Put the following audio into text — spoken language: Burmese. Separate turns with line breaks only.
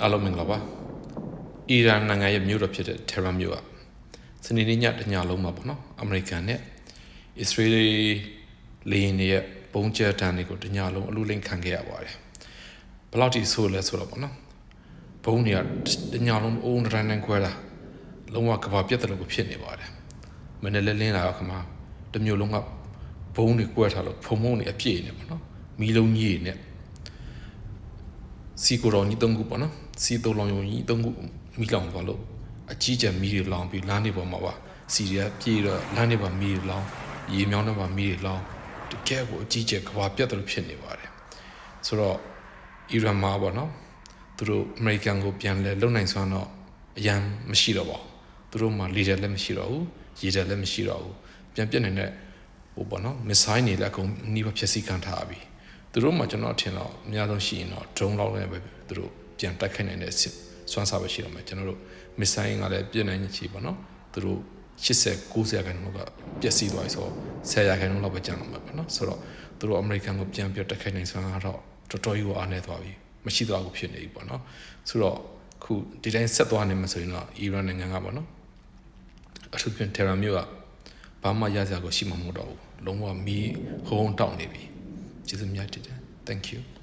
အားလုံးမင်္ဂလာပါအီရန်နိုင်ငံရဲ့မြို့တော်ဖြစ်တဲ့tehranမြို့ကစနေနေ့ညတညလုံးမှာပေါ့နော်အမေရိကန်နဲ့အစ္စရေးလေယာဉ်တွေရဲ့ပုံကျဲတန်းတွေကိုတညလုံးအလူလိမ့်ခံခဲ့ရပါတယ်ဘယ်လောက်ထိဆိုးလဲဆိုတော့ပေါ့နော်ဘုံတွေကတညလုံးအုံတန်းတန်းခွဲတာလုံးဝကဘာပြတ်တယ်လို့ဖြစ်နေပါတယ်မနေ့လဲလင်းလာတော့ခမတမျိုးလုံးကဘုံတွေကွဲထားလို့ဖုံဖုံတွေအပြည့်နေပေါ့နော်မီးလုံးကြီးနဲ့စီကိုတော်ကြီး၃ခုပေါ့နော်စီ၃လောင်ယုံကြီး၃ခုမီးလောင်သွားလို့အကြီးကျယ်မီးတွေလောင်ပြီးလမ်းတွေပေါ်မှာပါစီတွေကပြေးတော့လမ်းတွေပေါ်မီးတွေလောင်ရေမြောင်းတွေပေါ်မီးတွေလောင်တကယ်ကိုအကြီးကျယ်ကဘာပြတ်တယ်လို့ဖြစ်နေပါတယ်ဆိုတော့အီရန်မှာပေါ့နော်သူတို့အမေရိကန်ကိုပြန်လဲလုံနိုင်စွမ်းတော့အရန်မရှိတော့ပါဘူးသူတို့မှာလေတယ်လည်းမရှိတော့ဘူးရေတယ်လည်းမရှိတော့ဘူးပြန်ပြတ်နေတဲ့ဟိုပေါ့နော်မစ်ဆိုင်းတွေလည်းအကုန်နှီးပါဖြစ်စီခံထားပြီသူတို့မှာကျွန်တော်ထင်တော့အများဆုံးရှိရင်တော့ drone လောက်လည်းပဲသူတို့ပြန်တိုက်ခိုက်နိုင်တဲ့စွမ်းစားပဲရှိတော့မယ်ကျွန်တော်တို့ missile ကလည်းပြည့်နိုင်ချီပေါ့နော်သူတို့80 90ခန်းလောက်ကပျက်စီးသွားပြီဆို10ခန်းလောက်ပဲကျန်တော့မှာပေါ့နော်ဆိုတော့သူတို့အမေရိကန်ကိုပြန်ပြတိုက်ခိုက်နိုင်စွမ်းကတော့တော်တော်ကြီးကိုအားနေသွားပြီမရှိတော့ဘူးဖြစ်နေပြီပေါ့နော်ဆိုတော့ခုဒီတိုင်းဆက်သွားနေမှာဆိုရင်တော့အီရန်နိုင်ငံကပေါ့နော်အထူးဖြင့်tehranမြို့ကဘာမှရစရာကိုရှိမှာမဟုတ်တော့ဘူးလုံးဝမီးဟုံးတောက်နေပြီကျေးဇူးများတင်တယ် thank you